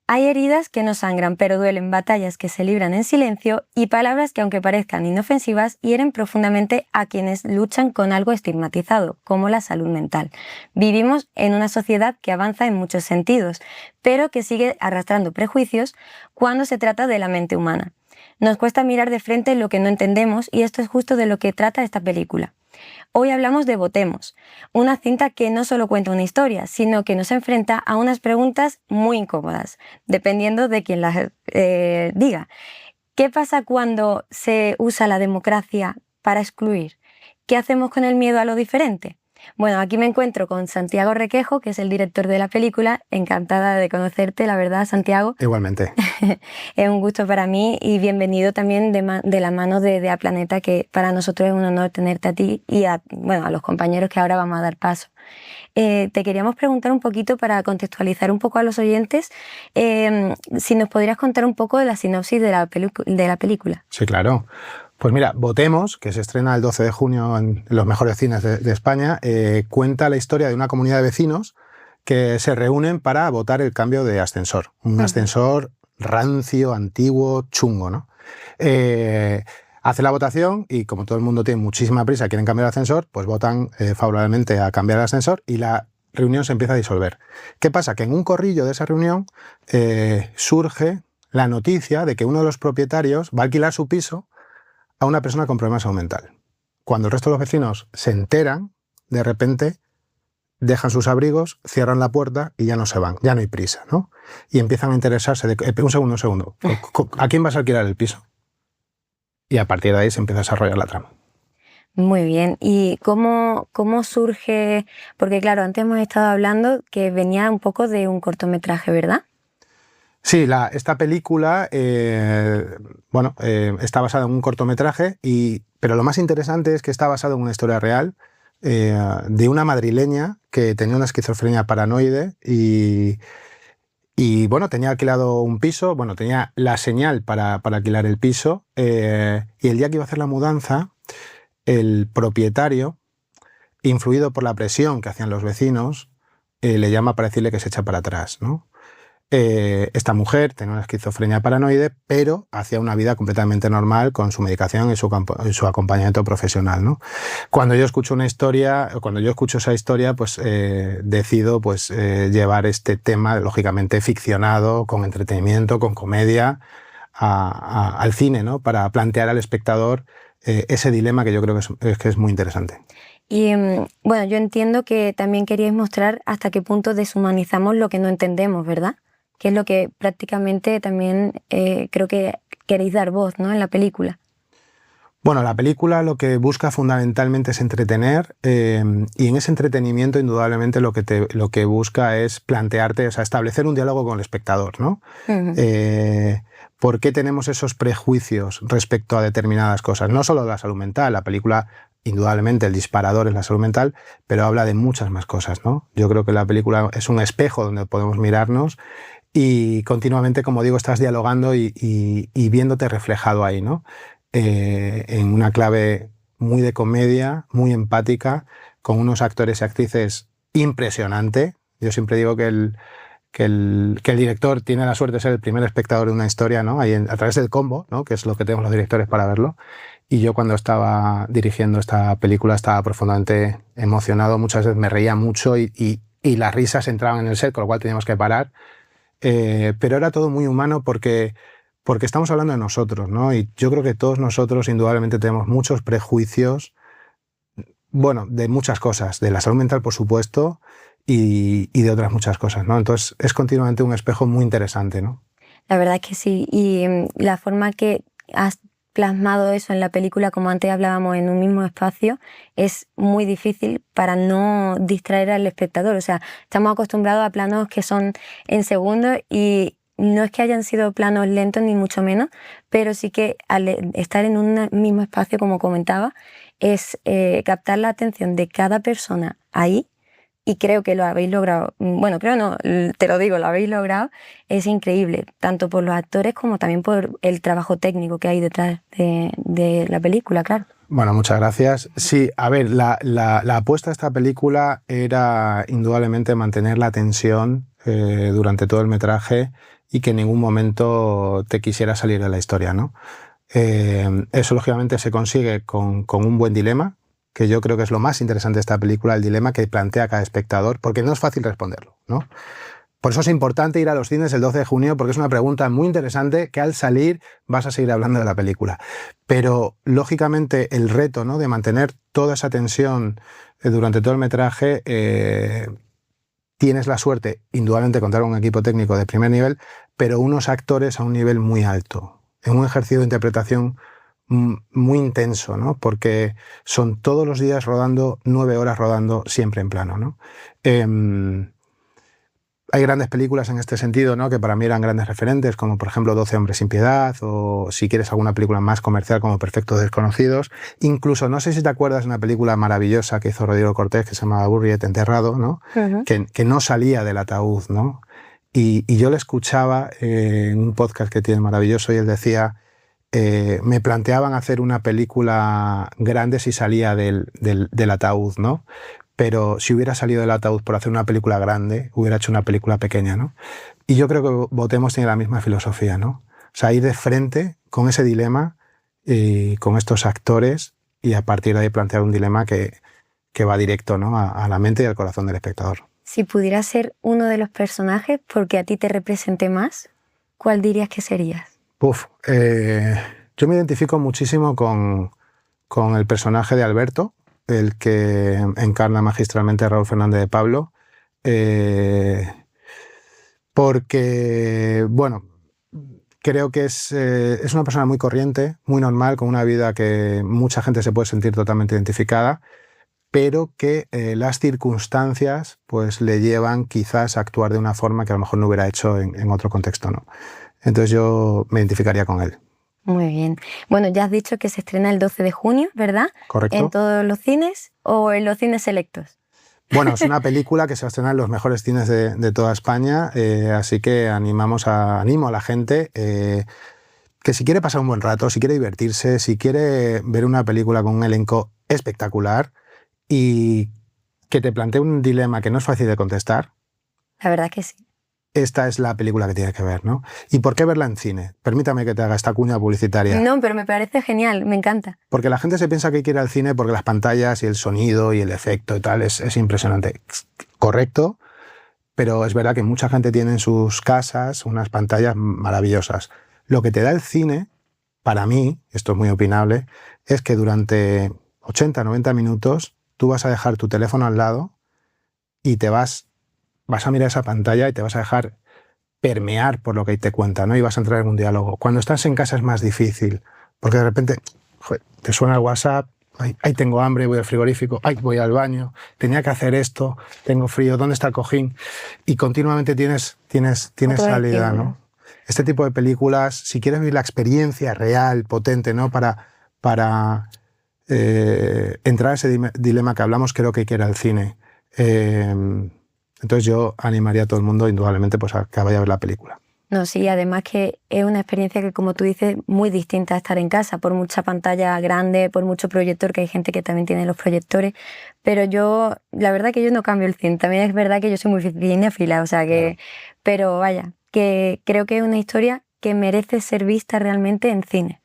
Hay heridas que no sangran, pero duelen, batallas que se libran en silencio y palabras que, aunque parezcan inofensivas, hieren profundamente a quienes luchan con algo estigmatizado, como la salud mental. Vivimos en una sociedad que avanza en muchos sentidos, pero que sigue arrastrando prejuicios cuando se trata de la mente humana. Nos cuesta mirar de frente lo que no entendemos y esto es justo de lo que trata esta película. Hoy hablamos de Votemos, una cinta que no solo cuenta una historia, sino que nos enfrenta a unas preguntas muy incómodas, dependiendo de quien las diga. ¿Qué pasa cuando se usa la democracia para excluir? ¿Qué hacemos con el miedo a lo diferente? Bueno, aquí me encuentro con Santiago Requejo, que es el director de la película. Encantada de conocerte, la verdad, Santiago. Igualmente. Es un gusto para mí y bienvenido también de la mano de A Planeta, que para nosotros es un honor tenerte a ti y a los compañeros que ahora vamos a dar paso. Te queríamos preguntar un poquito para contextualizar un poco a los oyentes, si nos podrías contar un poco de la sinopsis de la película. Sí, claro. Pues mira, Votemos, que se estrena el 12 de junio en los mejores cines de España, cuenta la historia de una comunidad de vecinos que se reúnen para votar el cambio de ascensor. Un ascensor rancio, antiguo, chungo, ¿no? Hace la votación y como todo el mundo tiene muchísima prisa, quieren cambiar el ascensor, pues votan favorablemente a cambiar el ascensor y la reunión se empieza a disolver. ¿Qué pasa? Que en un corrillo de esa reunión surge la noticia de que uno de los propietarios va a alquilar su piso a una persona con problemas de salud mental. Cuando el resto de los vecinos se enteran, de repente dejan sus abrigos, cierran la puerta y ya no se van, ya no hay prisa, ¿no? Y empiezan a interesarse de... Un segundo. ¿A quién vas a alquilar el piso? Y a partir de ahí se empieza a desarrollar la trama. Muy bien. ¿Y cómo surge? Porque claro, antes hemos estado hablando que venía un poco de un cortometraje, ¿verdad? Sí, esta película está basada en un cortometraje, pero lo más interesante es que está basado en una historia real de una madrileña que tenía una esquizofrenia paranoide y tenía alquilado un piso, tenía la señal para alquilar el piso y el día que iba a hacer la mudanza, el propietario, influido por la presión que hacían los vecinos, le llama para decirle que se echa para atrás, ¿no? Esta mujer tenía una esquizofrenia paranoide, pero hacía una vida completamente normal con su medicación y su acompañamiento profesional, ¿no? Cuando yo escucho esa historia, pues decido llevar este tema, lógicamente ficcionado, con entretenimiento, con comedia, al cine, ¿no? Para plantear al espectador ese dilema que yo creo que es muy interesante. Y yo entiendo que también queríais mostrar hasta qué punto deshumanizamos lo que no entendemos, ¿verdad? Que es lo que prácticamente también creo que queréis dar voz, ¿no?, en la película. Bueno, la película lo que busca fundamentalmente es entretener y en ese entretenimiento indudablemente lo que busca es plantearte, o sea, establecer un diálogo con el espectador, ¿no? ¿Por qué tenemos esos prejuicios respecto a determinadas cosas? No solo de la salud mental, la película indudablemente el disparador es la salud mental, pero habla de muchas más cosas, ¿no? Yo creo que la película es un espejo donde podemos mirarnos y continuamente, como digo, estás dialogando y viéndote reflejado ahí, ¿no? En una clave muy de comedia, muy empática, con unos actores y actrices impresionante. Yo siempre digo que el director tiene la suerte de ser el primer espectador de una historia, ¿no? Ahí a través del combo, ¿no? Que es lo que tenemos los directores para verlo. Y yo cuando estaba dirigiendo esta película estaba profundamente emocionado, muchas veces me reía mucho y las risas entraban en el set, con lo cual teníamos que parar. Pero era todo muy humano porque estamos hablando de nosotros, ¿no? Y yo creo que todos nosotros indudablemente tenemos muchos prejuicios, de muchas cosas, de la salud mental, por supuesto, y de otras muchas cosas, ¿no? Entonces es continuamente un espejo muy interesante, ¿no? La verdad es que sí, y la forma que has plasmado eso en la película, como antes hablábamos, en un mismo espacio, es muy difícil para no distraer al espectador. O sea, estamos acostumbrados a planos que son en segundos y no es que hayan sido planos lentos ni mucho menos, pero sí que al estar en un mismo espacio, como comentaba, es captar la atención de cada persona ahí. Y creo que lo habéis logrado. Bueno, creo no, te lo digo, lo habéis logrado. Es increíble, tanto por los actores como también por el trabajo técnico que hay detrás de la película, claro. Bueno, muchas gracias. Sí, a ver, la apuesta de esta película era indudablemente mantener la tensión durante todo el metraje y que en ningún momento te quisiera salir de la historia, ¿no? Eso lógicamente se consigue con un buen dilema, que yo creo que es lo más interesante de esta película, el dilema que plantea cada espectador, porque no es fácil responderlo, ¿no? Por eso es importante ir a los cines el 12 de junio, porque es una pregunta muy interesante que al salir vas a seguir hablando de la película. Pero, lógicamente, el reto, ¿no?, de mantener toda esa tensión durante todo el metraje, tienes la suerte, indudablemente, de contar con un equipo técnico de primer nivel, pero unos actores a un nivel muy alto, en un ejercicio de interpretación muy intenso, ¿no? Porque son todos los días rodando, 9 horas rodando, siempre en plano, ¿no? Hay grandes películas en este sentido, ¿no?, que para mí eran grandes referentes, como por ejemplo 12 hombres sin piedad, o si quieres alguna película más comercial como Perfectos desconocidos. Incluso, no sé si te acuerdas de una película maravillosa que hizo Rodrigo Cortés que se llamaba Buriet enterrado, ¿no? Que no salía del ataúd, ¿no? Y yo le escuchaba en un podcast que tiene maravilloso y él decía, me planteaban hacer una película grande si salía del ataúd, ¿no? Pero si hubiera salido del ataúd por hacer una película grande, hubiera hecho una película pequeña, ¿no? Y yo creo que Votemos tiene la misma filosofía, ¿no? O sea, ir de frente con ese dilema y con estos actores y a partir de ahí plantear un dilema que va directo, ¿no?, a la mente y al corazón del espectador. Si pudieras ser uno de los personajes porque a ti te represente más, ¿cuál dirías que serías? Yo me identifico muchísimo con el personaje de Alberto, el que encarna magistralmente a Raúl Fernández de Pablo, porque, bueno, creo que es una persona muy corriente, muy normal, con una vida que mucha gente se puede sentir totalmente identificada, pero que las circunstancias pues le llevan quizás a actuar de una forma que a lo mejor no hubiera hecho en otro contexto, ¿no? Entonces yo me identificaría con él. Muy bien. Bueno, ya has dicho que se estrena el 12 de junio, ¿verdad? Correcto. ¿En todos los cines o en los cines selectos? Bueno, es una película que se va a estrenar en los mejores cines de toda España, así que animo a la gente que si quiere pasar un buen rato, si quiere divertirse, si quiere ver una película con un elenco espectacular y que te plantee un dilema que no es fácil de contestar. La verdad que sí. Esta es la película que tienes que ver, ¿no? ¿Y por qué verla en cine? Permítame que te haga esta cuña publicitaria. No, pero me parece genial, me encanta. Porque la gente se piensa que hay que ir al cine porque las pantallas y el sonido y el efecto y tal es impresionante. Correcto, pero es verdad que mucha gente tiene en sus casas unas pantallas maravillosas. Lo que te da el cine, para mí, esto es muy opinable, es que durante 80, 90 minutos tú vas a dejar tu teléfono al lado y vas a mirar esa pantalla y te vas a dejar permear por lo que ahí te cuenta, ¿no? Y vas a entrar en un diálogo. Cuando estás en casa es más difícil, porque de repente te suena el WhatsApp, ahí tengo hambre, voy al frigorífico, voy al baño, tenía que hacer esto, tengo frío, ¿dónde está el cojín? Y continuamente tienes salida, ¿no? Este tipo de películas, si quieres vivir la experiencia real, potente, ¿no?, para entrar a ese dilema que hablamos, creo que hay que ir al cine. Entonces yo animaría a todo el mundo, indudablemente, pues a que vaya a ver la película. No, sí, además que es una experiencia que, como tú dices, muy distinta a estar en casa, por mucha pantalla grande, por mucho proyector, que hay gente que también tiene los proyectores, pero yo, la verdad que yo no cambio el cine. También es verdad que yo soy muy cinéfila, o sea que, claro. Pero vaya, que creo que es una historia que merece ser vista realmente en cine.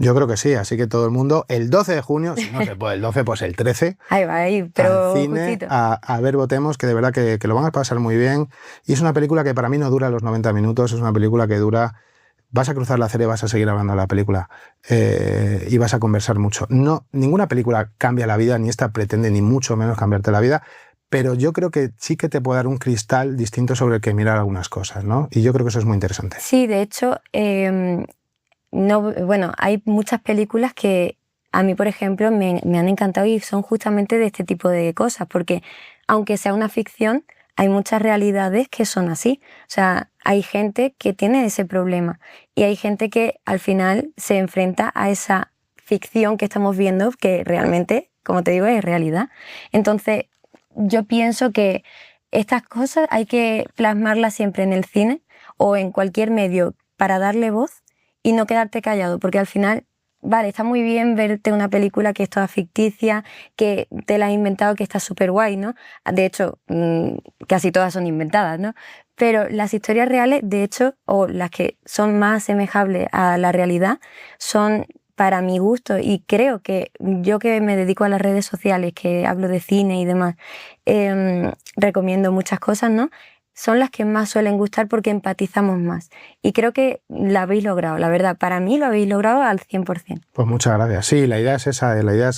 Yo creo que sí, así que todo el mundo, el 12 de junio, si no se puede el 12, pues el 13, ahí va, pero al cine, a ver Votemos, que de verdad que lo van a pasar muy bien. Y es una película que para mí no dura los 90 minutos, es una película que dura, vas a cruzar la acera y vas a seguir hablando de la película y vas a conversar mucho. No, ninguna película cambia la vida, ni esta pretende ni mucho menos cambiarte la vida, pero yo creo que sí que te puede dar un cristal distinto sobre el que mirar algunas cosas, ¿no? Y yo creo que eso es muy interesante. Sí, de hecho... No, bueno, hay muchas películas que a mí, por ejemplo, me han encantado y son justamente de este tipo de cosas, porque aunque sea una ficción, hay muchas realidades que son así. O sea, hay gente que tiene ese problema y hay gente que al final se enfrenta a esa ficción que estamos viendo, que realmente, como te digo, es realidad. Entonces, yo pienso que estas cosas hay que plasmarlas siempre en el cine o en cualquier medio para darle voz y no quedarte callado, porque al final vale, está muy bien verte una película que es toda ficticia, que te la has inventado, que está súper guay, ¿no? De hecho, casi todas son inventadas, ¿no? Pero las historias reales, de hecho, o las que son más asemejables a la realidad, son para mi gusto, y creo que yo que me dedico a las redes sociales, que hablo de cine y demás, recomiendo muchas cosas, ¿no? Son las que más suelen gustar porque empatizamos más. Y creo que la habéis logrado, la verdad. Para mí lo habéis logrado al 100%. Pues muchas gracias. Sí, la idea es esa. La idea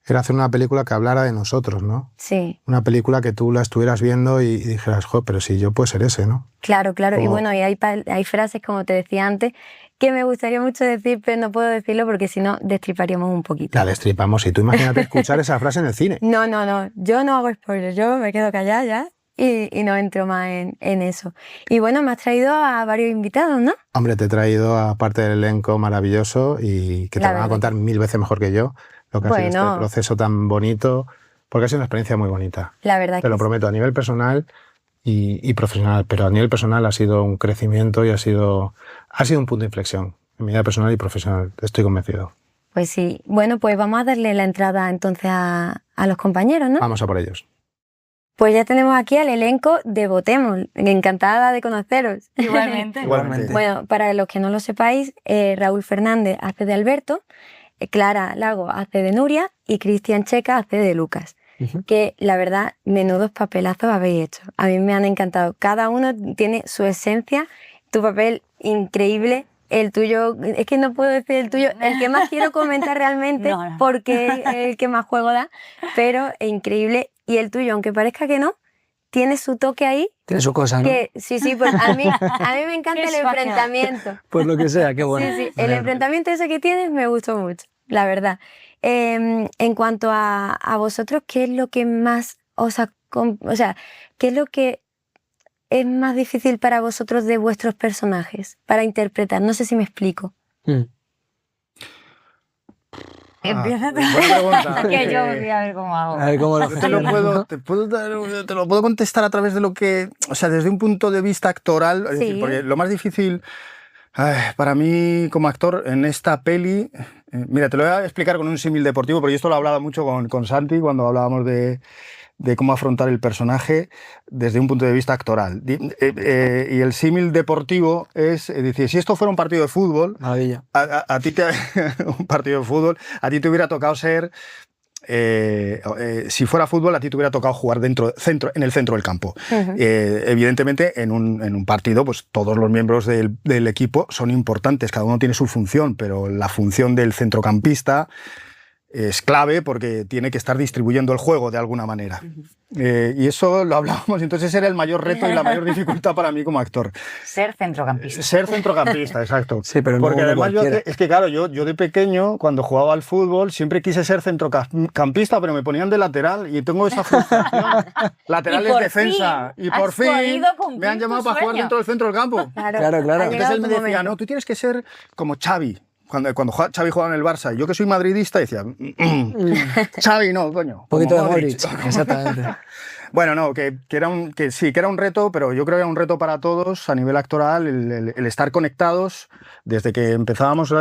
era hacer una película que hablara de nosotros, ¿no? Sí. Una película que tú la estuvieras viendo y dijeras, jo, pero si yo puedo ser ese, ¿no? Claro, claro. Como... Y bueno, y hay frases, como te decía antes, que me gustaría mucho decir, pero no puedo decirlo porque si no destriparíamos un poquito. La destripamos. Y tú imagínate escuchar esa frase en el cine. No. Yo no hago spoilers. Yo me quedo callada ya. Y no entro más en eso. Y bueno, me has traído a varios invitados, ¿no? Hombre, te he traído a parte del elenco maravilloso y que te van a contar 1000 veces mejor que yo lo que ha sido este proceso tan bonito, porque ha sido una experiencia muy bonita. La verdad te lo prometo, a nivel personal y profesional, pero a nivel personal ha sido un crecimiento y ha sido un punto de inflexión en mi vida personal y profesional, estoy convencido. Pues sí. Bueno, pues vamos a darle la entrada entonces a los compañeros, ¿no? Vamos a por ellos. Pues ya tenemos aquí al elenco de Votemos. Encantada de conoceros. Igualmente. Bueno, para los que no lo sepáis, Raúl Fernández hace de Alberto, Clara Lago hace de Nuria y Cristian Checa hace de Lucas. Que la verdad, menudos papelazos habéis hecho. A mí me han encantado. Cada uno tiene su esencia. Tu papel increíble. El tuyo, es que no puedo decir el tuyo, el que más quiero comentar realmente, porque es el que más juego da, pero es increíble. Y el tuyo, aunque parezca que no, tiene su toque ahí. Tiene su cosa, ¿no? Sí, pues a mí me encanta el enfrentamiento. Pues lo que sea, qué bueno. Sí, el enfrentamiento ese que tienes me gustó mucho, la verdad. En cuanto a vosotros, ¿qué es lo que más qué es lo que es más difícil para vosotros de vuestros personajes para interpretar? No sé si me explico. Empieza tú. Buena pregunta. Que yo voy a ver cómo hago. A ver cómo lo te lo puedo contestar a través de lo que, o sea, desde un punto de vista actoral, es decir, porque lo más difícil para mí como actor en esta peli, mira, te lo voy a explicar con un símil deportivo, porque yo esto lo he hablado mucho con Santi cuando hablábamos de cómo afrontar el personaje desde un punto de vista actoral. Y el símil deportivo es decir, si esto fuera un partido de fútbol, a ti un partido de fútbol, a ti te hubiera tocado ser, si fuera fútbol, a ti te hubiera tocado jugar en el centro del campo. Evidentemente, en un partido, pues todos los miembros del equipo son importantes, cada uno tiene su función, pero la función del centrocampista es clave porque tiene que estar distribuyendo el juego de alguna manera. Y eso lo hablábamos, entonces era el mayor reto y la mayor dificultad para mí como actor. Ser centrocampista. Ser centrocampista, exacto. Sí, pero porque además es que claro, yo de pequeño, cuando jugaba al fútbol, siempre quise ser centrocampista, pero me ponían de lateral y tengo esa frustración. Lateral es defensa. Y por fin me han llamado para jugar dentro del centro del campo. Claro. Entonces él me decía, no, tú tienes que ser como Xavi. Cuando Xavi jugaba en el Barça, yo que soy madridista decía, Xavi no, coño. Un poquito de Modric, exactamente. Bueno, no, que era un reto, pero yo creo que era un reto para todos a nivel actoral, el estar conectados. Desde que empezábamos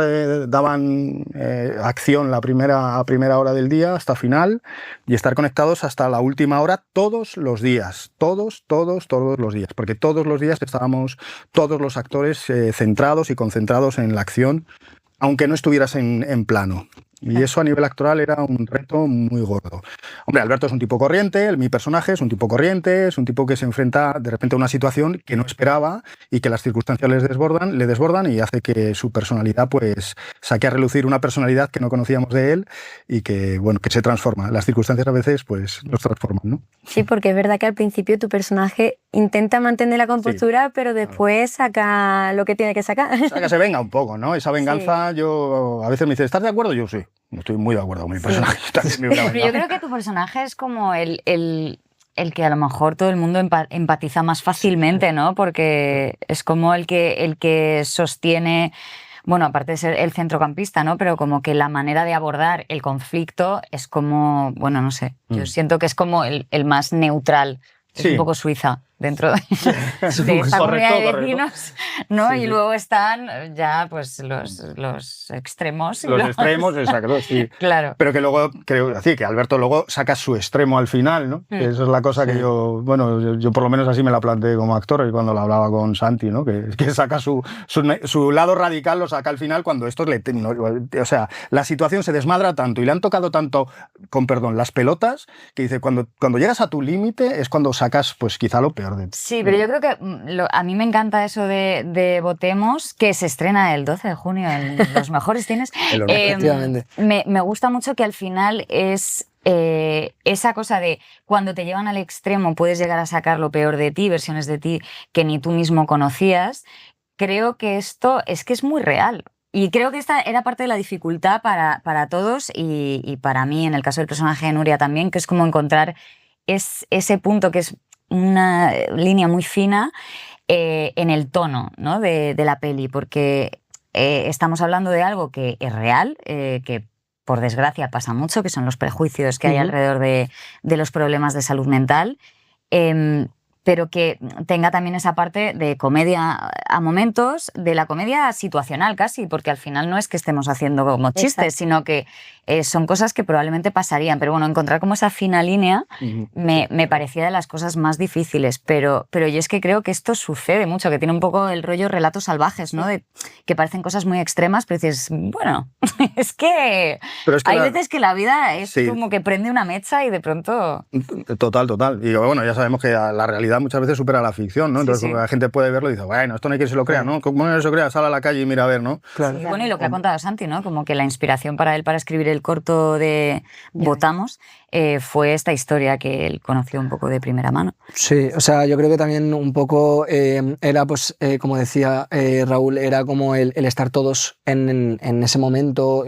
daban acción a primera hora del día hasta final y estar conectados hasta la última hora todos los días, todos los días, porque todos los días estábamos todos los actores centrados y concentrados en la acción, aunque no estuvieras en plano. Y eso a nivel actoral era un reto muy gordo. Hombre, Alberto es un tipo corriente, mi personaje es un tipo corriente, es un tipo que se enfrenta de repente a una situación que no esperaba y que las circunstancias le desbordan y hace que su personalidad pues saque a relucir una personalidad que no conocíamos de él y que, bueno, que se transforma. Las circunstancias a veces pues nos transforman, ¿no? Sí, porque es verdad que al principio tu personaje intenta mantener la compostura, pero después saca lo que tiene que sacar. O sea, que se venga un poco, ¿no? Esa venganza, yo a veces me dice, ¿estás de acuerdo? Yo sí. No estoy muy de acuerdo con mi personaje. Pero yo creo que tu personaje es como el que a lo mejor todo el mundo empatiza más fácilmente, ¿no? Porque es como el que sostiene, bueno, aparte de ser el centrocampista, ¿no? Pero como que la manera de abordar el conflicto es como, bueno, no sé, yo siento que es como el más neutral. Es un poco Suiza. dentro de esta comunidad de vecinos, ¿no? Sí, y sí. luego están ya pues los extremos. Los extremos, exacto, sí. Claro. Pero que luego, creo decir, que Alberto luego saca su extremo al final, ¿no? Que esa es la cosa que yo por lo menos así me la planteé como actor y cuando lo hablaba con Santi, ¿no? Que saca su lado radical, lo saca al final cuando esto o sea, la situación se desmadra tanto y le han tocado tanto, con perdón, las pelotas, que dice, cuando llegas a tu límite es cuando sacas, pues quizá lo peor de ti. Sí, pero yo creo que a mí me encanta eso de Votemos, que se estrena el 12 de junio en los mejores cines. Efectivamente. Me gusta mucho que al final es esa cosa de cuando te llevan al extremo puedes llegar a sacar lo peor de ti, versiones de ti que ni tú mismo conocías. Creo que esto es muy real. Y creo que esta era parte de la dificultad para todos y para mí, en el caso del personaje de Nuria también, que es como encontrar ese punto que es una línea muy fina en el tono, ¿no? de la peli, porque estamos hablando de algo que es real, que por desgracia pasa mucho, que son los prejuicios que hay alrededor de los problemas de salud mental, pero que tenga también esa parte de comedia a momentos, de la comedia situacional casi, porque al final no es que estemos haciendo como chistes, sino que son cosas que probablemente pasarían. Pero bueno, encontrar como esa fina línea me parecía de las cosas más difíciles, pero yo es que creo que esto sucede mucho, que tiene un poco el rollo relatos salvajes, ¿no? De, que parecen cosas muy extremas, pero dices, bueno, es que hay veces que la vida es como que prende una mecha y de pronto... Total. Y bueno, ya sabemos que la realidad muchas veces supera la ficción, ¿no? Entonces la gente puede verlo y dice, bueno, esto no hay que se lo crea, ¿no? ¿Cómo no se lo crea? Sal a la calle y mira a ver, ¿no? Claro. Sí, bueno, y lo que ha contado Santi, ¿no? Como que la inspiración para él para escribir el corto de Votamos fue esta historia que él conoció un poco de primera mano. Sí, o sea, yo creo que también un poco era, pues, como decía Raúl, era como el estar todos en ese momento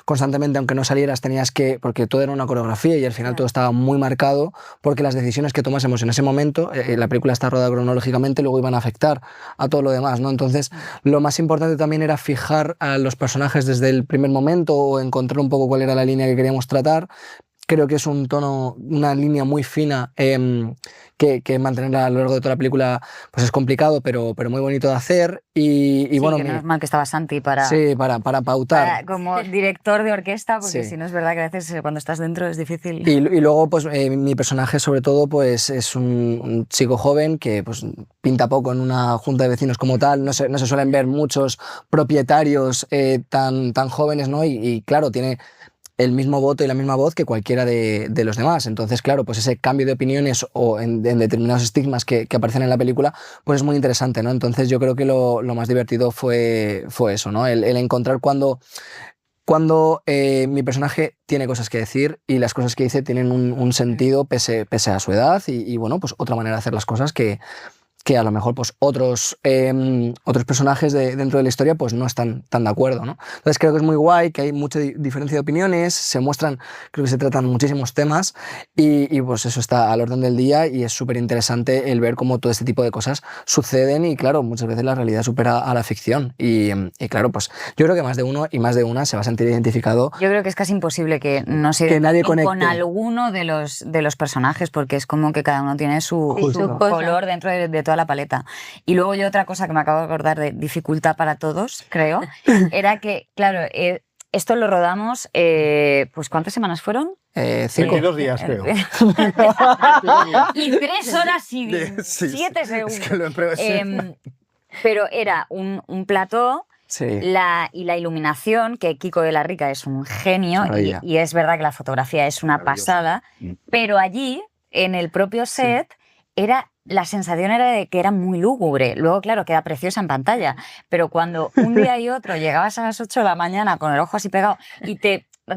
constantemente, aunque no salieras, tenías que, porque todo era una coreografía y al final todo estaba muy marcado, porque las decisiones que tomásemos en ese momento, la película está rodada cronológicamente, luego iban a afectar a todo lo demás, ¿no? Entonces, lo más importante también era fijar a los personajes desde el primer momento o encontrar un poco cuál era la línea que queríamos tratar. Creo que es un tono, una línea muy fina que mantener a lo largo de toda la película pues es complicado, pero muy bonito de hacer. Y sí, bueno, que menos mal que estaba Santi para pautar. como director de orquesta, porque Sí. si no es verdad que a veces cuando estás dentro es difícil. Y luego, pues mi personaje, sobre todo, pues es un chico joven que pues pinta poco en una junta de vecinos como tal. No se suelen ver muchos propietarios tan jóvenes, ¿no? Y claro, tiene el mismo voto y la misma voz que cualquiera de los demás. Entonces, claro, pues ese cambio de opiniones o en determinados estigmas que aparecen en la película, pues es muy interesante, ¿no? Entonces yo creo que lo más divertido fue eso, ¿no? El encontrar cuando mi personaje tiene cosas que decir y las cosas que dice tienen un sentido pese a su edad y bueno, pues otra manera de hacer las cosas que a lo mejor pues otros personajes dentro de la historia pues no están tan de acuerdo, ¿no? Entonces creo que es muy guay, que hay mucha diferencia de opiniones, se muestran, creo que se tratan muchísimos temas y pues eso está al orden del día y es súper interesante el ver cómo todo este tipo de cosas suceden y claro, muchas veces la realidad supera a la ficción y claro, pues yo creo que más de uno y más de una se va a sentir identificado. Yo creo que es casi imposible que no se que nadie con conecte alguno de los personajes porque es como que cada uno tiene su color dentro de toda la paleta. Y luego yo otra cosa que me acabo de acordar de dificultad para todos, creo, era que, claro, esto lo rodamos, pues ¿cuántas semanas fueron? 22 días, creo. Y 3 horas y 7 segundos. Es que lo pero era un plató. Sí. Y la iluminación, que Kiko de la Rica es un genio y es verdad que la fotografía es una pasada, pero allí, en el propio set, la sensación era de que era muy lúgubre. Luego, claro, queda preciosa en pantalla, pero cuando un día y otro llegabas a las 8 de la mañana con el ojo así pegado y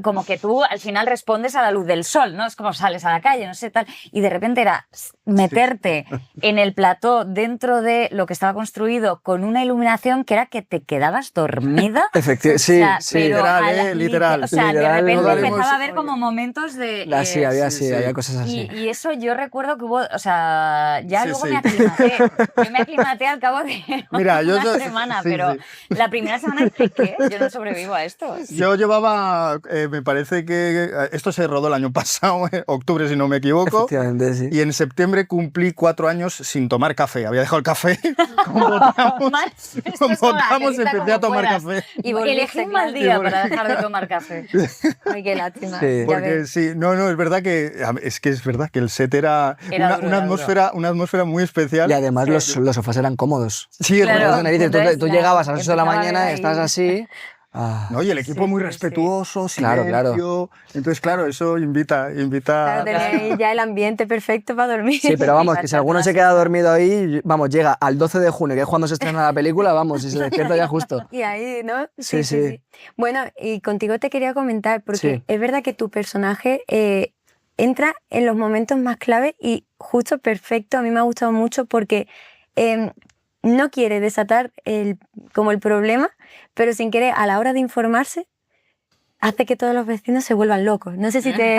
como que tú al final respondes a la luz del sol, ¿no? Es como sales a la calle, no sé, tal. Y de repente era meterte en el plató dentro de lo que estaba construido con una iluminación que era que te quedabas dormida. Efectivamente, sí, o sea, sí. Literal. O sea, literal, de repente no empezaba a haber como momentos de... Sí, había cosas así. Y eso yo recuerdo que hubo, o sea, ya luego me aclimaté. Yo me aclimaté al cabo de una semana, pero la primera semana dije, ¿qué? Yo no sobrevivo a esto. Yo llevaba me parece que esto se rodó el año pasado, octubre si no me equivoco. Efectivamente, sí. Y en septiembre cumplí 4 años sin tomar café. Había dejado el café. Como votamos, empecé a tomar café. Y elegí un mal día para dejar de tomar café. Ay, qué lástima. Sí. Porque sí, no, es verdad que el set era una atmósfera muy especial. Y además los sofás eran cómodos. Sí, Claro. De narices. Entonces, Tú llegabas a las 8 de la empezaba a mañana, ver estás ahí. así. Ah. No, y el equipo muy respetuoso, Claro, silencio. claro. Entonces, claro, eso invita. Claro, tenéis ya el ambiente perfecto para dormir. Sí, pero vamos, que si alguno se queda dormido ahí, vamos, llega al 12 de junio, que es cuando se estrena la película, vamos, y se despierta ya justo. Y ahí, ¿no? Sí. Bueno, y contigo te quería comentar, porque Sí. es verdad que tu personaje entra en los momentos más clave y justo perfecto. A mí me ha gustado mucho porque no quiere desatar como el problema, pero sin querer, a la hora de informarse, hace que todos los vecinos se vuelvan locos. No sé si te...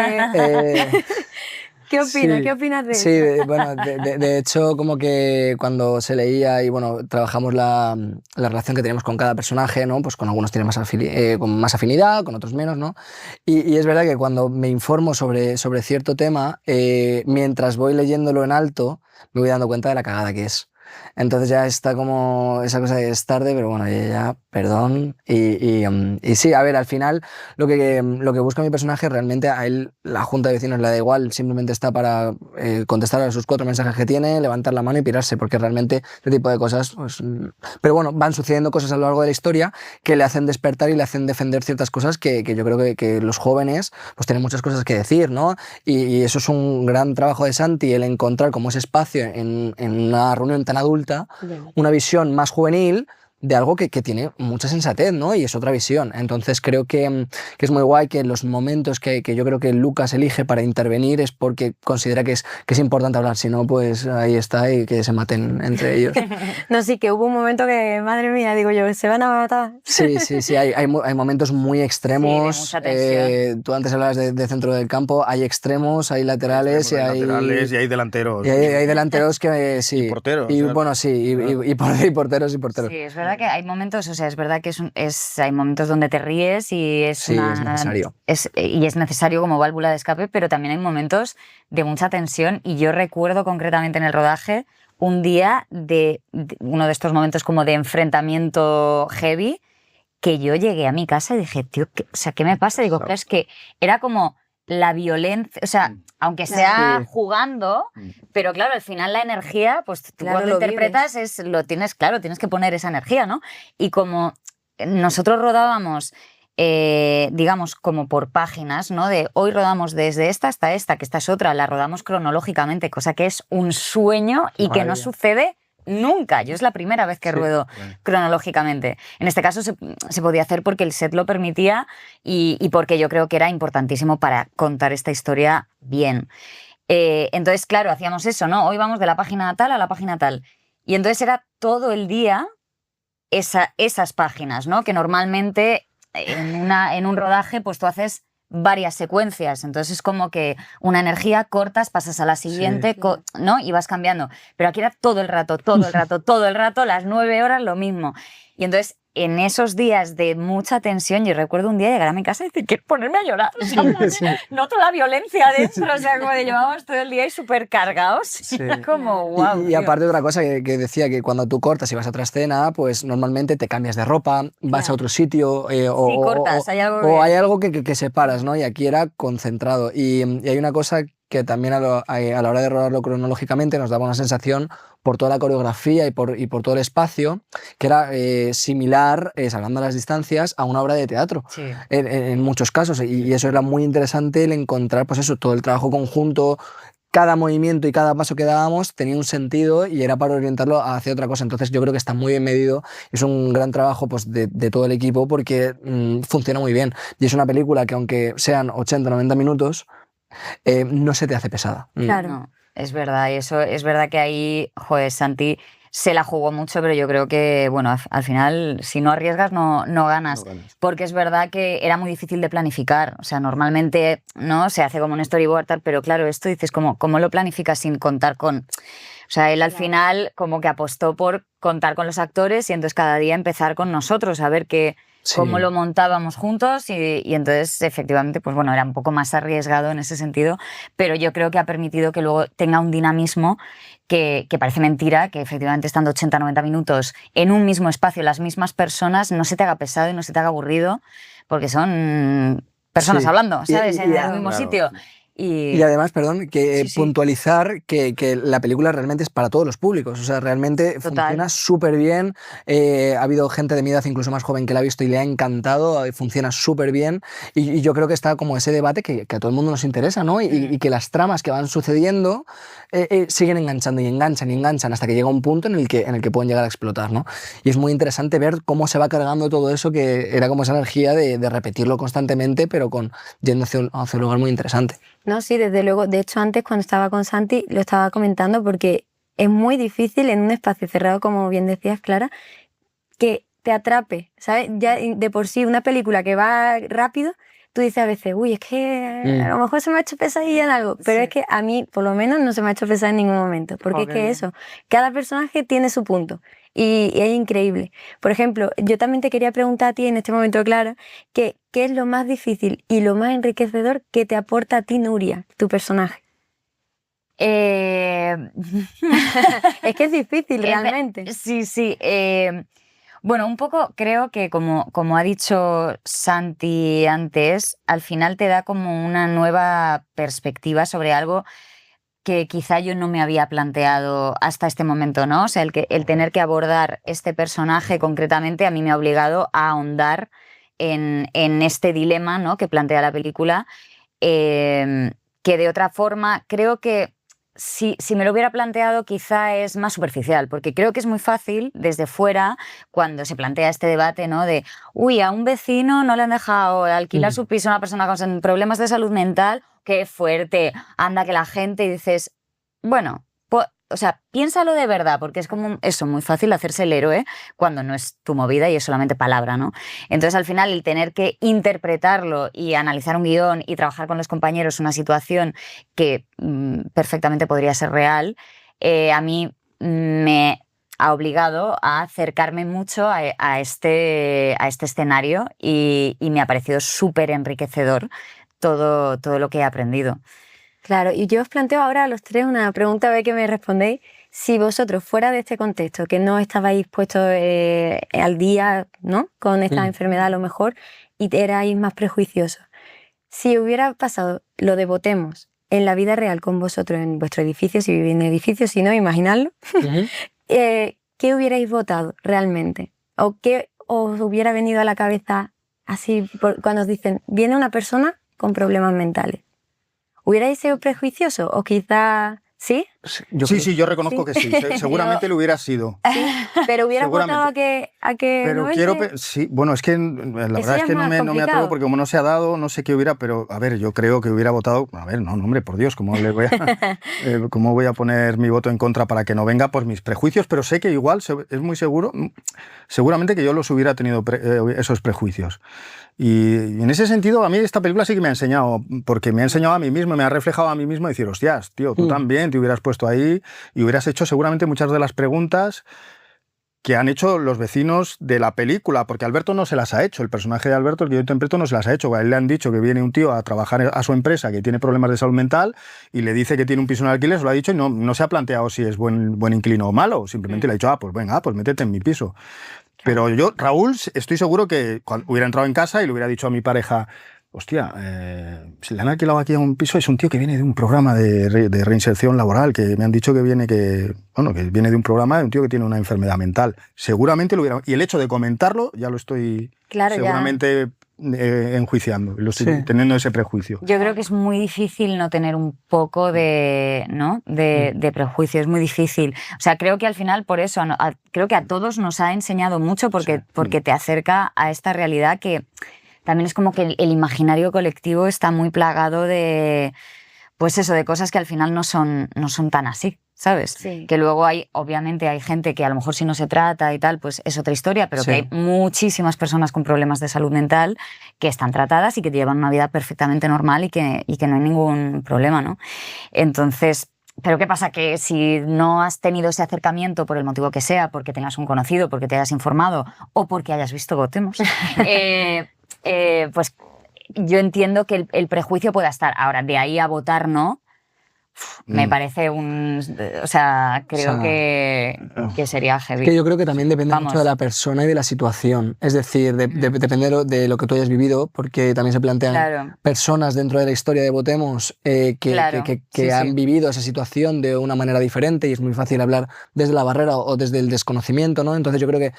¿Qué opinas? Sí, ¿Qué opinas de sí, eso? bueno, de hecho, como que cuando se leía y bueno, trabajamos la relación que tenemos con cada personaje, ¿no? Pues con algunos tiene con más afinidad, con otros menos, ¿no? Y es verdad que cuando me informo sobre cierto tema, mientras voy leyéndolo en alto, me voy dando cuenta de la cagada que es. Entonces ya está como esa cosa de es tarde, pero bueno, ya perdón. Y sí, a ver, al final lo que busca mi personaje, realmente a él la junta de vecinos le da igual, simplemente está para contestar a sus 4 mensajes que tiene, levantar la mano y pirarse, porque realmente ese tipo de cosas, pues... Pero bueno, van sucediendo cosas a lo largo de la historia que le hacen despertar y le hacen defender ciertas cosas que yo creo que los jóvenes pues tienen muchas cosas que decir, ¿no? Y eso es un gran trabajo de Santi, el encontrar como ese espacio en una reunión tan adulta, una visión más juvenil de algo que tiene mucha sensatez, ¿no? Y es otra visión. Entonces creo que es muy guay que los momentos que yo creo que Lucas elige para intervenir es porque considera que es importante hablar, si no, pues ahí está y que se maten entre ellos. No, sí, que hubo un momento que, madre mía, digo yo, se van a matar. Sí, hay momentos muy extremos. Sí, de mucha tensión. Tú antes hablabas de centro del campo, hay extremos, hay laterales, Hay laterales y hay delanteros. y hay delanteros que sí. Y porteros, Y o sea, bueno, sí, y porteros y porteros. Sí, es verdad que hay momentos, o sea, es verdad que hay momentos donde te ríes y es Sí, es necesario. Y es necesario como válvula de escape, pero también hay momentos de mucha tensión y yo recuerdo concretamente en el rodaje un día de uno de estos momentos como de enfrentamiento heavy que yo llegué a mi casa y dije, tío, ¿qué me pasa? Digo, claro, es que era como la violencia, o sea, aunque sea jugando, pero claro, al final la energía, pues tú Claro, cuando lo interpretas tienes que poner esa energía, ¿no? Y como nosotros rodábamos, digamos, como por páginas, ¿no? De hoy rodamos desde esta hasta esta, que esta es otra, la rodamos cronológicamente, cosa que es un sueño y que no sucede nunca. Yo es la primera vez que ruedo cronológicamente. En este caso se podía hacer porque el set lo permitía y porque yo creo que era importantísimo para contar esta historia bien. Entonces, claro, hacíamos eso, ¿no? Hoy vamos de la página tal a la página tal. Y entonces era todo el día esas páginas, ¿no? Que normalmente en un rodaje pues tú haces varias secuencias, entonces es como que una energía cortas, pasas a la siguiente, ¿no? Y vas cambiando. Pero aquí era todo el rato, las 9 horas lo mismo. Y entonces en esos días de mucha tensión, yo recuerdo un día llegar a mi casa y decir, quiero ponerme a llorar. O sea, noto la violencia dentro, o sea, como de llevábamos todo el día y súper cargados. Sí. Como, wow. Y aparte otra cosa que decía, que cuando tú cortas y vas a otra escena, pues normalmente te cambias de ropa, vas a otro sitio cortas, hay algo que separas, ¿no? Y aquí era concentrado. Y hay una cosa que también a la hora de rodarlo cronológicamente nos daba una sensación por toda la coreografía y por todo el espacio, que era similar, salvando las distancias, a una obra de teatro, en muchos casos. Y eso era muy interesante, el encontrar, pues eso, todo el trabajo conjunto, cada movimiento y cada paso que dábamos tenía un sentido y era para orientarlo hacia otra cosa. Entonces yo creo que está muy bien medido, es un gran trabajo pues, de todo el equipo porque funciona muy bien. Y es una película que aunque sean 80 o 90 minutos, no se te hace pesada. Claro. No, es verdad, y eso es verdad que ahí, joder, Santi se la jugó mucho, pero yo creo que, bueno, al final, si no arriesgas, no ganas. Porque es verdad que era muy difícil de planificar. O sea, normalmente, ¿no? Se hace como un storyboard, tal, pero claro, esto dices, ¿cómo lo planificas sin contar con...? O sea, él al final como que apostó por contar con los actores y entonces cada día empezar con nosotros, a ver qué cómo lo montábamos juntos y entonces efectivamente pues bueno, era un poco más arriesgado en ese sentido, pero yo creo que ha permitido que luego tenga un dinamismo que parece mentira, que efectivamente estando 80-90 minutos en un mismo espacio, las mismas personas, no se te haga pesado y no se te haga aburrido, porque son personas hablando, ¿sabes? En el mismo sitio. Y además, perdón, que Sí, sí. puntualizar que la película realmente es para todos los públicos. O sea, realmente funciona súper bien. Ha habido gente de mi edad, incluso más joven, que la ha visto y le ha encantado. Funciona súper bien. Y yo creo que está como ese debate que a todo el mundo nos interesa, ¿no? Y que las tramas que van sucediendo siguen enganchando y enganchan y enganchan hasta que llega un punto en el que pueden llegar a explotar, ¿no? Y es muy interesante ver cómo se va cargando todo eso, que era como esa energía de repetirlo constantemente, pero yendo hacia un lugar muy interesante. No, sí, desde luego. De hecho, antes cuando estaba con Santi lo estaba comentando porque es muy difícil en un espacio cerrado, como bien decías, Clara, que te atrape, ¿sabes? Ya de por sí una película que va rápido, tú dices a veces, uy, es que a lo mejor se me ha hecho pesadilla en algo, pero es que a mí, por lo menos, no se me ha hecho pesar en ningún momento, porque es que eso, cada personaje tiene su punto y es increíble. Por ejemplo, yo también te quería preguntar a ti en este momento, Clara, ¿qué es lo más difícil y lo más enriquecedor que te aporta a ti, Nuria, tu personaje? Es que es difícil realmente. Sí. Bueno, un poco creo que como ha dicho Santi antes, al final te da como una nueva perspectiva sobre algo que quizá yo no me había planteado hasta este momento, ¿no? O sea, el tener que abordar este personaje concretamente a mí me ha obligado a ahondar en este dilema, ¿no?, que plantea la película, que de otra forma creo que si me lo hubiera planteado quizá es más superficial, porque creo que es muy fácil desde fuera cuando se plantea este debate, ¿no?, de uy, a un vecino no le han dejado alquilar su piso a una persona con problemas de salud mental, qué fuerte, anda que la gente, y dices, bueno, o sea, piénsalo de verdad, porque es como eso, muy fácil hacerse el héroe cuando no es tu movida y es solamente palabra, ¿no? Entonces, al final, el tener que interpretarlo y analizar un guión y trabajar con los compañeros una situación que perfectamente podría ser real, a mí me ha obligado a acercarme mucho a este escenario y me ha parecido súper enriquecedor todo lo que he aprendido. Claro, y yo os planteo ahora a los tres una pregunta, a ver qué me respondéis. Si vosotros, fuera de este contexto, que no estabais puestos al día, ¿no?, con esta enfermedad a lo mejor, y erais más prejuiciosos, si hubiera pasado lo de votemos en la vida real con vosotros en vuestro edificio, si vivís en edificios, si no, imaginadlo, ¿qué hubierais votado realmente? ¿O qué os hubiera venido a la cabeza así cuando os dicen, viene una persona con problemas mentales? ¿Hubierais sido prejuicioso o quizá sí? Sí, yo reconozco que sí. Seguramente lo hubiera sido. Sí, pero hubieras votado a que pero no quiero entre. sí, bueno, es que la verdad es que no me atrevo complicado. porque como no se ha dado, no sé qué hubiera, pero a ver, yo creo que hubiera votado, a ver, no, hombre, por Dios, ¿cómo le voy a cómo voy a poner mi voto en contra para que no venga por mis prejuicios? Pero sé que igual es muy seguramente que yo los hubiera tenido esos prejuicios. Y en ese sentido, a mí esta película sí que me ha enseñado, porque me ha enseñado a mí mismo, me ha reflejado a mí mismo decir, hostias, tío, tú también te hubieras puesto ahí y hubieras hecho seguramente muchas de las preguntas que han hecho los vecinos de la película, porque Alberto no se las ha hecho, el personaje de Alberto, el que yo interpreto, no se las ha hecho. A él le han dicho que viene un tío a trabajar a su empresa que tiene problemas de salud mental y le dice que tiene un piso en alquiler, se lo ha dicho y no se ha planteado si es buen inquilino o malo, simplemente le ha dicho, pues venga, pues métete en mi piso. Pero yo, Raúl, estoy seguro que cuando hubiera entrado en casa y le hubiera dicho a mi pareja, hostia, si le han alquilado aquí a un piso, es un tío que viene de un programa de reinserción laboral, que me han dicho que viene de un programa de un tío que tiene una enfermedad mental. Seguramente lo hubiera... Y el hecho de comentarlo, ya lo estoy seguramente enjuiciando, lo estoy teniendo ese prejuicio. Yo creo que es muy difícil no tener un poco de prejuicio, es muy difícil. O sea, creo que al final, por eso, creo que a todos nos ha enseñado mucho porque te acerca a esta realidad que también es como que el imaginario colectivo está muy plagado de, pues eso, de cosas que al final no son tan así, ¿sabes? Sí. Que luego obviamente hay gente que a lo mejor si no se trata y tal, pues es otra historia, pero que hay muchísimas personas con problemas de salud mental que están tratadas y que llevan una vida perfectamente normal y que no hay ningún problema, ¿no? Entonces, Pero ¿qué pasa? Que si no has tenido ese acercamiento por el motivo que sea, porque tengas un conocido, porque te hayas informado o porque hayas visto Votemos, pues yo entiendo que el prejuicio pueda estar. Ahora, de ahí a votar no, me parece un... O sea, creo que sería heavy. Es que yo creo que también depende Vamos. mucho de la persona y de la situación. Es decir, depende de lo que tú hayas vivido, porque también se plantean Claro. personas dentro de la historia de Votemos Claro. que Sí, han sí. vivido esa situación de una manera diferente y es muy fácil hablar desde la barrera o desde el desconocimiento, ¿no? Entonces yo creo que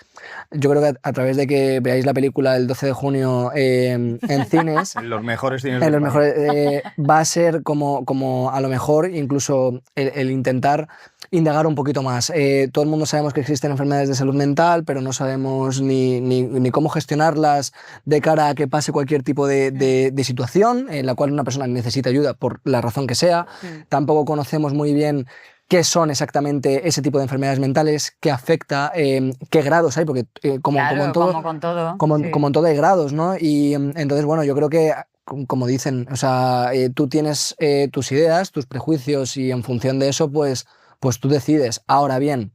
a través de que veáis la película el 12 de junio en cines, En los mejores cines en del los país. mejores, va a ser como a lo mejor incluso el intentar indagar un poquito más. Todo el mundo sabemos que existen enfermedades de salud mental, pero no sabemos ni cómo gestionarlas de cara a que pase cualquier tipo de situación en la cual una persona necesita ayuda por la razón que sea. Tampoco conocemos muy bien qué son exactamente ese tipo de enfermedades mentales, qué afecta, qué grados hay, porque como en todo, como con todo. Sí. como en todo hay grados, ¿no? Y entonces, bueno, yo creo que, como dicen, o sea, tú tienes tus ideas, tus prejuicios y en función de eso, pues tú decides. Ahora bien,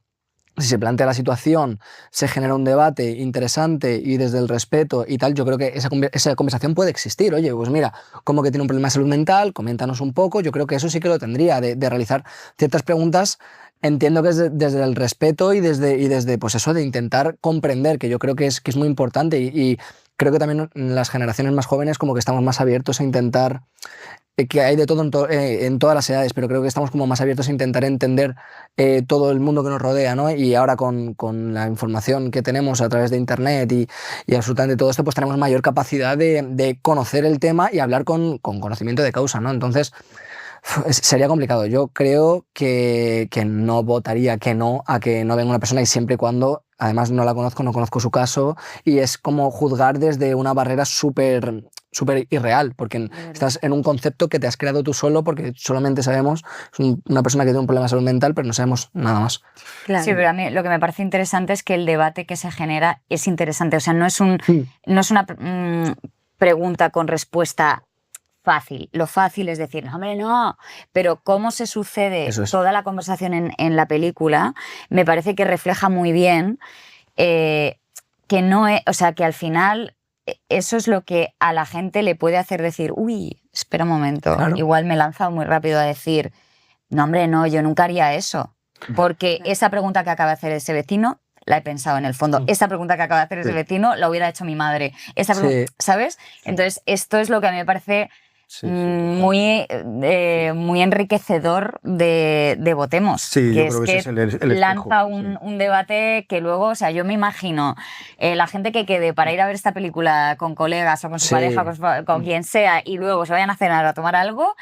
si se plantea la situación, se genera un debate interesante y desde el respeto y tal, yo creo que esa conversación puede existir. Oye, pues mira, como que tiene un problema de salud mental, coméntanos un poco. Yo creo que eso sí que lo tendría, de realizar ciertas preguntas. Entiendo que es desde el respeto y desde pues eso, de intentar comprender, que yo creo que es muy importante y creo que también las generaciones más jóvenes como que estamos más abiertos a intentar, que hay de todo en todas las edades, pero creo que estamos como más abiertos a intentar entender todo el mundo que nos rodea, ¿no? Y ahora con la información que tenemos a través de internet y absolutamente todo esto, pues tenemos mayor capacidad de conocer el tema y hablar con conocimiento de causa, ¿no? Entonces, sería complicado. Yo creo que no votaría que no a que no venga una persona y siempre y cuando, además no la conozco, no conozco su caso y es como juzgar desde una barrera súper irreal, porque estás en un concepto que te has creado tú solo porque solamente sabemos es una persona que tiene un problema de salud mental, pero no sabemos nada más. Claro. Sí, pero a mí lo que me parece interesante es que el debate que se genera es interesante. O sea, no es una pregunta con respuesta fácil. Lo fácil es decir, no, hombre, no. Pero cómo se sucede Eso es. toda la conversación en la película me parece que refleja muy bien que no es, o sea, que al final eso es lo que a la gente le puede hacer decir, uy, espera un momento, Claro. igual me he lanzado muy rápido a decir, no, hombre, no, yo nunca haría eso. Porque esa pregunta que acaba de hacer ese vecino la he pensado en el fondo. Esa pregunta que acaba de hacer ese vecino la hubiera hecho mi madre. Sí. ¿Sabes? Entonces, esto es lo que a mí me parece muy enriquecedor de Votemos. Sí, que yo creo que ese es el espejo, lanza sí. un debate que luego, o sea, yo me imagino la gente que quede para ir a ver esta película con colegas o con su Sí. pareja, con quien sea, y luego se vayan a cenar o a tomar algo,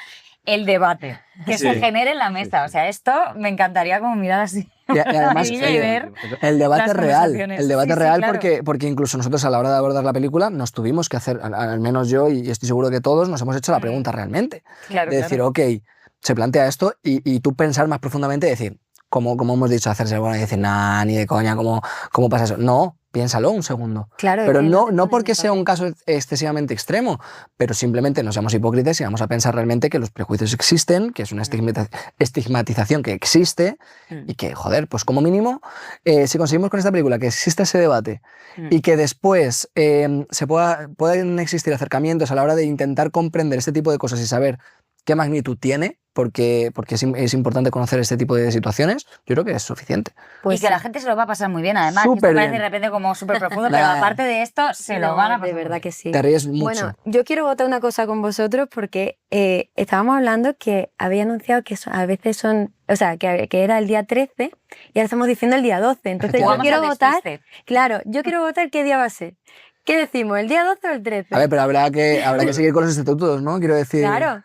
el debate que se genere en la mesa. O sea, esto me encantaría como mirar así. Y además, y oye, ver el debate las real, conversaciones. el debate Sí, sí, real claro. porque incluso nosotros a la hora de abordar la película nos tuvimos que hacer, al menos yo y estoy seguro que todos, nos hemos hecho la pregunta realmente. Claro, De decir, claro. ok, se plantea esto y tú pensar más profundamente y decir, como hemos dicho, hacerse bueno y decir, nah, ni de coña, ¿cómo pasa eso? No, piénsalo un segundo. Claro, Pero es que no, te no pones porque en sea un papel. caso excesivamente extremo, pero simplemente no seamos hipócritas y vamos a pensar realmente que los prejuicios existen, que es una estigmatización que existe y que, joder, pues como mínimo, si conseguimos con esta película que exista ese debate y que después puedan existir acercamientos a la hora de intentar comprender este tipo de cosas y saber qué magnitud tiene, porque es importante conocer este tipo de situaciones, yo creo que es suficiente. Pues y que la sí. gente se lo va a pasar muy bien, además. Que esto Súper parece bien. de repente como súper profundo, pero Nah. aparte de esto, se lo No, van a pasar de muy verdad bien. que sí. Te ríes mucho. Bueno, yo quiero votar una cosa con vosotros porque estábamos hablando que había anunciado que a veces son, o sea, que era el día 13 y ahora estamos diciendo el día 12. Entonces yo Jugamos quiero al votar, despiste. claro, yo quiero votar qué día va a ser. ¿Qué decimos, el día 12 o el 13? A ver, pero habrá que seguir con los estatutos, ¿no? Quiero decir... Claro.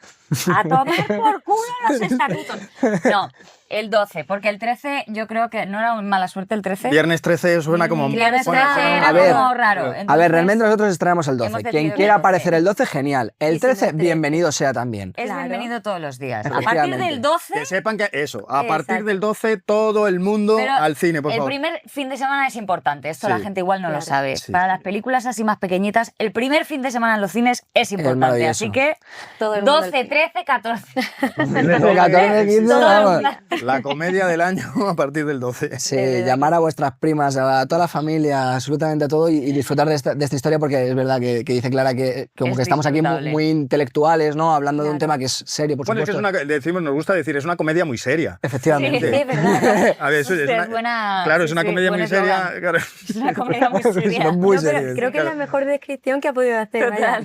A tomar por culo los estatutos. No, El 12, porque el 13 yo creo que no era mala suerte el 13. Viernes 13 suena como... Viernes bueno, 13 suena era a ver, como raro. A ver, Entonces, realmente nosotros estrenamos el 12. hemos Quien decidido quiera el 12. aparecer el 12, genial. El Y si 13, no, el bienvenido sea también. es Claro. bienvenido todos los días. A partir Efectivamente. del 12... Que sepan que eso, a partir Exacto. del 12 todo el mundo Pero al cine, por el favor. primer fin de semana es importante, esto Sí. la gente igual no lo Claro. sabe. Sí, Para sí. las películas así más pequeñitas, el primer fin de semana en los cines es importante. maravilloso. Así que Todo el mundo 12, 13, 14. 14, 15, Todo el vamos. mundo. La comedia del año a partir del 12. Sí, llamar a vuestras primas, a toda la familia, absolutamente a todo y disfrutar de esta historia porque es verdad que dice Clara que como Es que estamos aquí muy, disfrutable. muy intelectuales, ¿no? Hablando de un Claro. tema que es serio, por Bueno, es que supuesto. es una, decimos, nos gusta decir, es una comedia muy seria. Efectivamente. Sí, es verdad. A ver, eso es Hostia, una, es buena- claro, es sí, una sí, comedia buen muy seria. eslogan. Claro. Es una comedia muy seria. Son muy No, pero serios. creo que es la mejor descripción que ha podido hacer. vaya.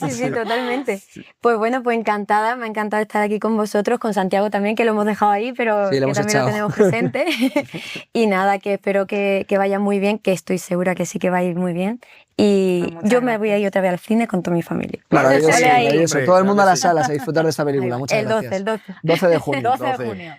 Sí, totalmente. Pues bueno, pues encantada, me ha encantado estar aquí con vosotros, con Santiago también, que lo hemos dejado ahí, pero Sí, lo que hemos también lo echado. tenemos presente. Y nada, que espero que vaya muy bien, que estoy segura que sí que va a ir muy bien. Y Pues muchas yo me voy a gracias. ir otra vez al cine con toda mi familia. Maravilloso, Sale ahí. maravilloso. Hombre, Todo el mundo a claro las que sí. salas a disfrutar de esta película. Muchas El 12, gracias. el 12. 12 de junio. 12 de 12. junio.